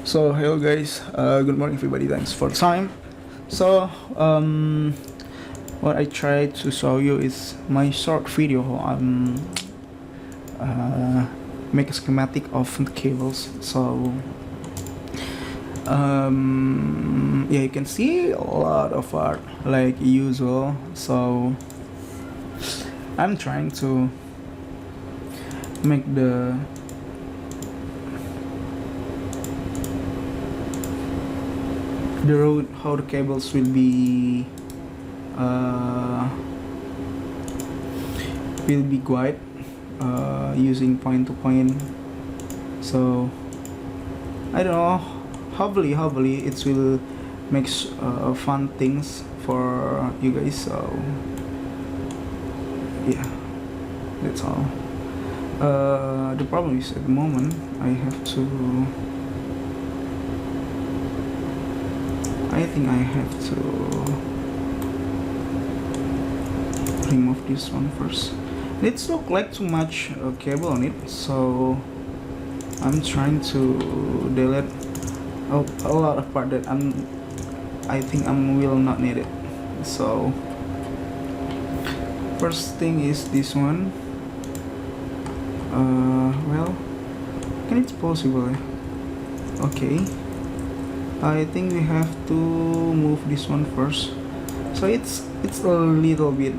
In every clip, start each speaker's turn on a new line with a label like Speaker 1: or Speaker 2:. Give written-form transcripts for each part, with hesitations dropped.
Speaker 1: So hello guys, good morning everybody. Thanks for the time. So what I try to show you is my short video. Uh, make a schematic of the cables. So yeah, you can see a lot of art like usual. So I'm trying to make the road, how the cables will be guide using point to point. So I don't know, hopefully it will make fun things for you guys. So yeah, that's all. The problem is at the moment I think I have to remove this one first. It's look like too much cable on it, so I'm trying to delete a lot of part that I think I will not need it. So first thing is this one. Well, can it's possible? Okay, I think we have to move this one first. So it's a little bit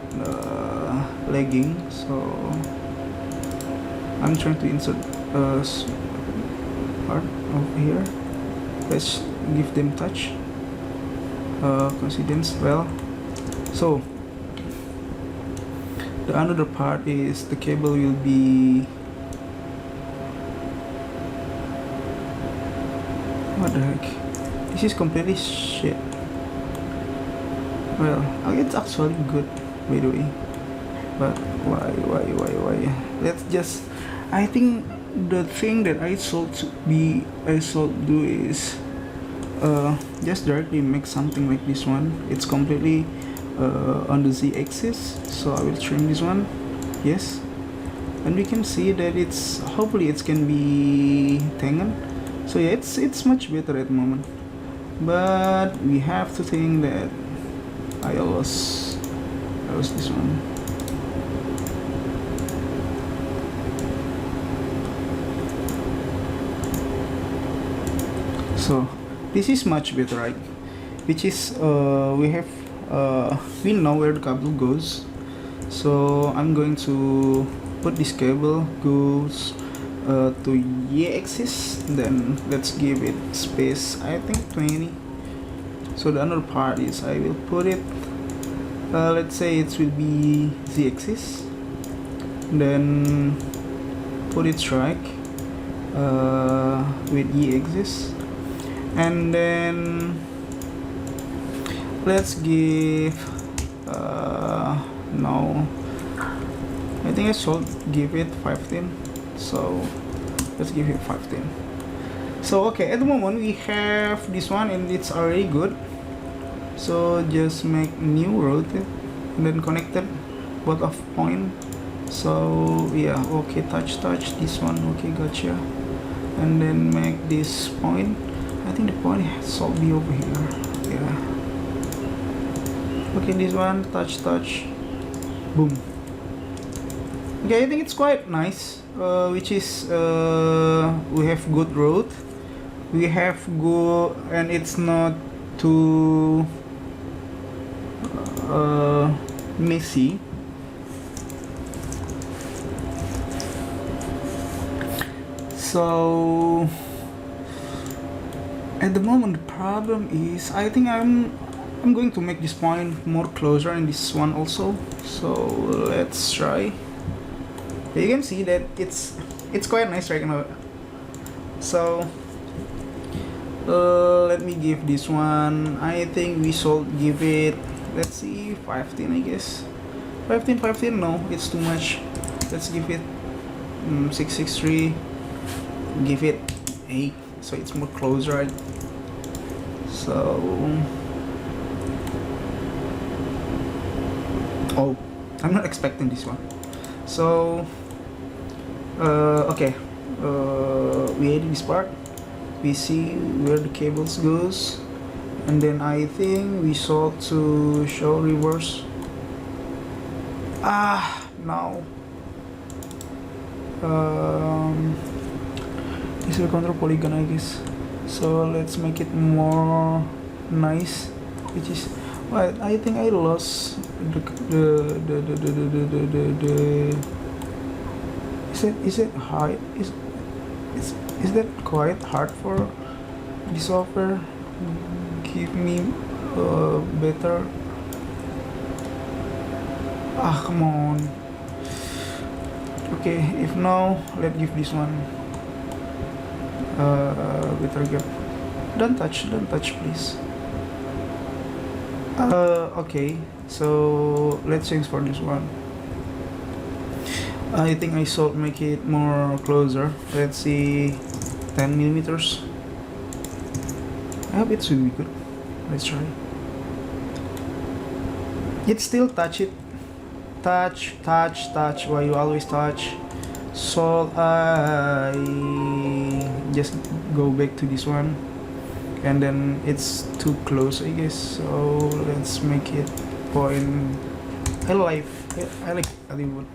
Speaker 1: lagging, so I'm trying to insert part over here. Let's give them touch coincidence. Well, so the another part is the cable will be, what the heck, this is completely shit. Well, it's actually good by the way, but why? Let's just, I think the thing that I should do is just directly make something like this one. It's completely on the z-axis, so I will trim this one. Yes, and we can see that it's, hopefully it can be tangled. So yeah, it's much better at the moment, but we have to think that I lost this one. So this is much better, right? Which is we know where the cable goes. So I'm going to put this cable goes to y-axis, then let's give it space, I think 20. So the other part is I will put it, let's say it will be z-axis, then put it strike with y-axis, and then let's give no, I think I should give it 15. So let's give it 15. So okay, at the moment we have this one and it's already good. So just make new route and then connected both of point. So yeah, okay, touch this one, okay, gotcha. And then make this point, I think the point should be over here. Yeah, okay, this one, touch, boom. Okay, I think it's quite nice, which is we have good road, we have good, and it's not too messy. So at the moment the problem is, I think I'm going to make this point more closer and this one also. So let's try. You can see that it's quite nice right now. So let me give this one, I think we should give it, let's see, 15, I guess. 15, no, it's too much. Let's give it 663, give it 8, so it's more close, right? So oh, I'm not expecting this one. So okay, we added this part. we see where the cables goes, and then I think we saw to show reverse. Now this will control polygon, I guess. So let's make it more nice, which is what I think I lost the is it high is that quite hard for the software? Give me better. Come on. Okay, if no, let's give this one better gap. Don't touch, please. Okay, so let's change for this one. I think I should make it more closer. Let's see, 10 millimeters. I hope it should be good. Let's try. It still touch it. Touch. Why you always touch? So I just go back to this one, and then it's too close, I guess. So let's make it point. I like Hollywood.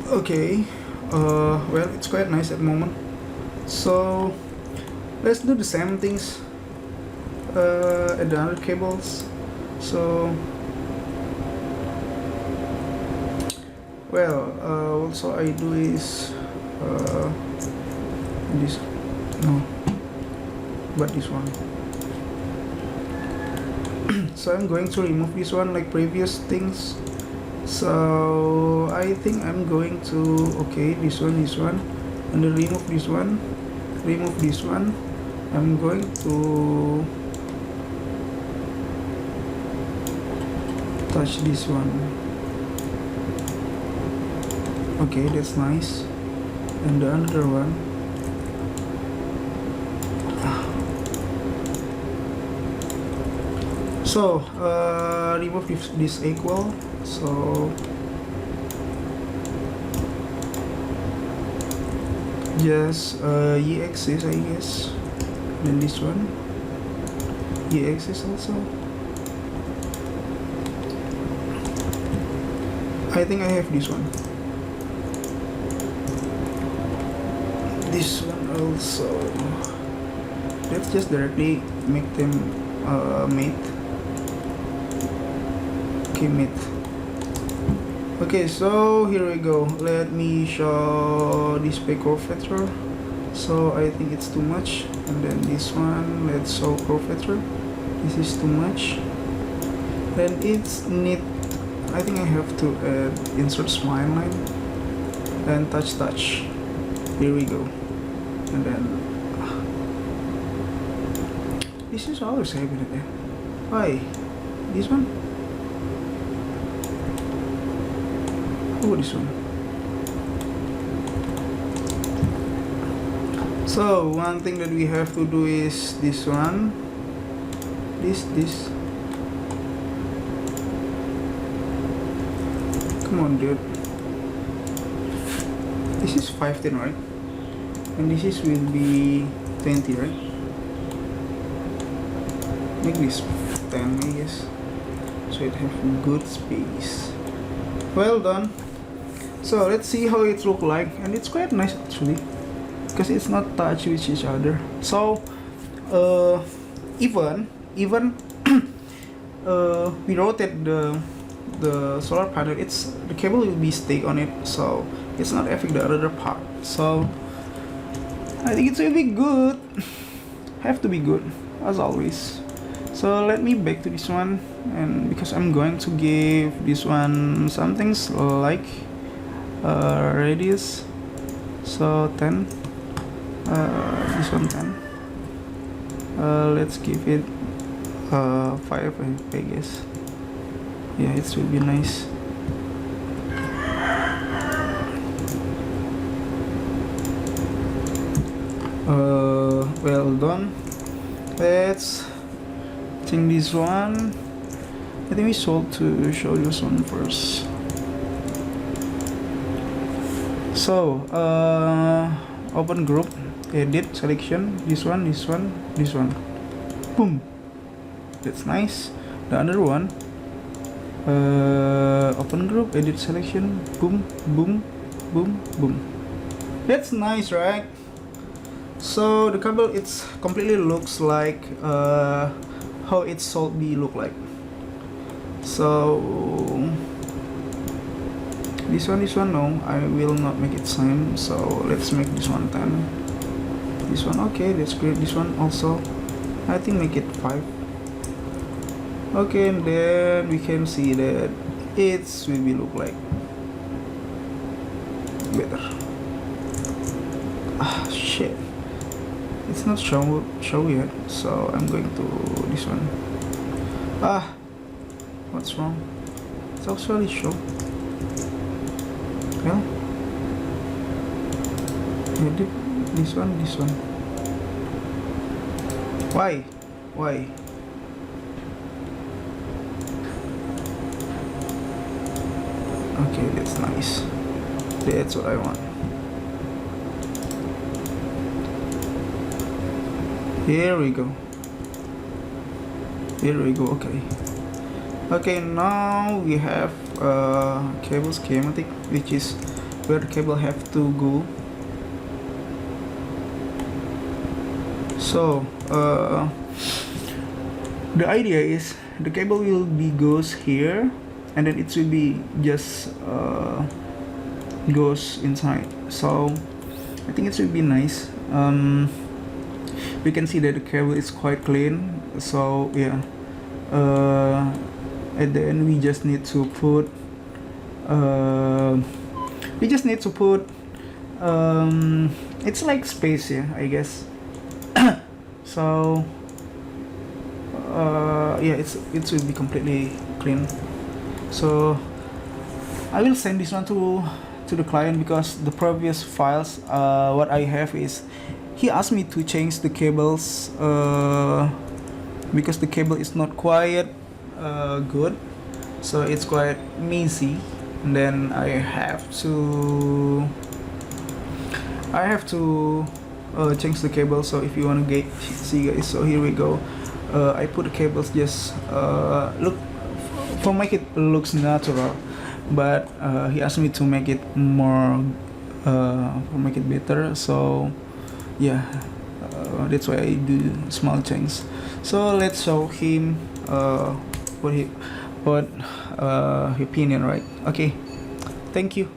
Speaker 1: Okay, well, it's quite nice at the moment. So let's do the same things at the other cables. So well, also I do is this, no, but this one. So I'm going to remove this one like previous things. So I think I'm going to, okay, this one, and then remove this one. I'm going to touch this one. Okay, that's nice. And the other one, so remove this equal. So just y-axis, I guess, then this one y-axis also. I think I have this one also. Let's just directly make them mate. Okay, mate. Okay, so here we go. Let me show this curvature. So I think it's too much, and then this one, let's show curvature. This is too much. Then it's need, I think I have to insert smile line and touch. Here we go. And then this is always happening there. Why? This one? Oh, this one. So one thing that we have to do is this one. This. Come on, dude. This is 510, right? And this is will be 20, right? Make this 10, I guess, so it have good space. Well done. So let's see how it look like, and it's quite nice actually, because it's not touch with each other. So even we rotate the solar panel, it's the cable will be stick on it, so it's not affect the other part. So I think it will be good. Have to be good as always. So let me back to this one, and because I'm going to give this one something like radius, so 10, this one 10, let's give it 5, I guess. Yeah, it should be nice. Well done. Let's change this one. I think we should to show this one first. So open group, edit, selection, this one, boom, that's nice. The other one, open group, edit, selection, boom, boom, boom, boom. That's nice, right? So the cable, it's completely looks like how it should be look like. So this one, no, I will not make it same. So let's make this one 10. This one, okay, that's great. This one also, I think make it 5. Okay, and then we can see that it will be look like better. Ah, shit, it's not show yet, so I'm going to this one. Ah, what's wrong? It's actually show. Well, edit this one. Why? Okay, that's nice. That's what I want. Here we go. Okay, now we have cable schematic, which is where the cable have to go. So the idea is the cable will be goes here, and then it will be just goes inside. So I think it will be nice. We can see that the cable is quite clean. So yeah, at the end we just need to put it's like space here, I guess. So yeah, it will be completely clean. So I will send this one to the client, because the previous files what I have is he asked me to change the cables because the cable is not quite good, so it's quite messy, and then I have to change the cable. So if you want to see guys, so here we go. I put the cables just look for make it looks natural, but he asked me to make it more make it better. So yeah, that's why I do small changes. So let's show him what his opinion, right? Okay, thank you.